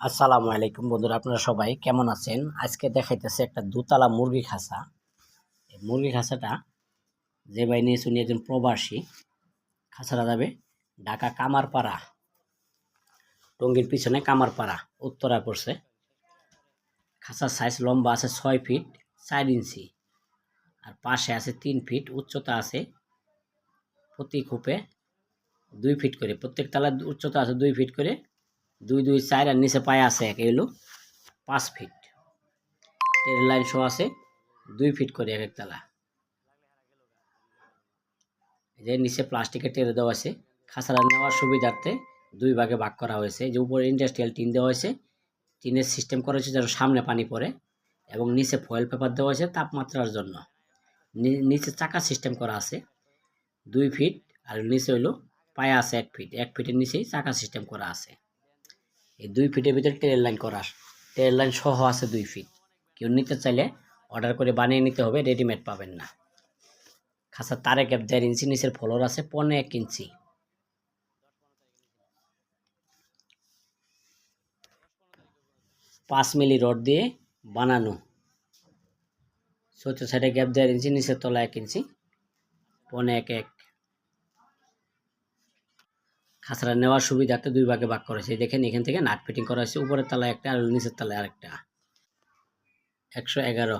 আসসালামু আলাইকুম বন্ধুরা, আপনারা সবাই কেমন আছেন? আজকে দেখাইতেছে একটা দোতলা মুরগি খাঁচা। এই মুরগি খাঁচাটা যে ভাই নিয়েছে উনি একজন প্রবাসী। খাঁচাটা যাবে ঢাকা কামারপাড়া, টঙ্গীর পিছনে কামারপাড়া উত্তরায় পড়ছে। খাঁচার সাইজ লম্বা আছে 6 ফিট 4 ইঞ্চি, আর পাশে আছে 3 ফিট, উচ্চতা আছে প্রতি খোপে 2 ফিট করে, প্রত্যেক তলার উচ্চতা আছে 2 ফিট করে, 2 2 4, আর নিচে পায়ে আছে এক, এলো 5 ফিট। টেরের লাইন সহ আছে 2 ফিট করে এক এক তলা। এই যে নিচে প্লাস্টিকের টেরে দেওয়া আছে। খাঁচাটা নেওয়ার সুবিধার্থে দুই ভাগে ভাগ করা হয়েছে। যে উপরে ইন্ডাস্ট্রিয়াল টিন দেওয়া হয়েছে, টিনের সিস্টেম করা হয়েছে যেন সামনে পানি পড়ে, এবং নিচে ফয়েল পেপার দেওয়া হয়েছে তাপমাত্রার জন্য। নিচে চাকা সিস্টেম করা আছে 2 ফিট, আর নিচে হইলো পায়া আছে 1 ফিট, 1 ফিটের নিচেই চাকা সিস্টেম করা আছে। এই 2 ফিটের ভিতরে টেরের লাইন করা, টেরের লাইন সহ আছে 2 ফিট। কেউ নিতে চাইলে অর্ডার করে বানিয়ে নিতে হবে, রেডিমেড পাবেন না। খাঁচার তারে গ্যাপ 1.5 ইঞ্চি, নিচের ফ্লোর আছে 1.25 ইঞ্চি। 5 মিলি রড দিয়ে বানানো। চতুর্থ সাইডে গ্যাপ 1.5 ইঞ্চি, নিচের তলা 1 ইঞ্চি, 1.1 খাঁচাটা নেওয়ার সুবিধার্থে দুই ভাগে ভাগ করেছে। দেখেন এখান থেকে নাট ফিটিং করা হয়েছে, উপরের তলায় একটা আর নিচের তলায় আরেকটা। 111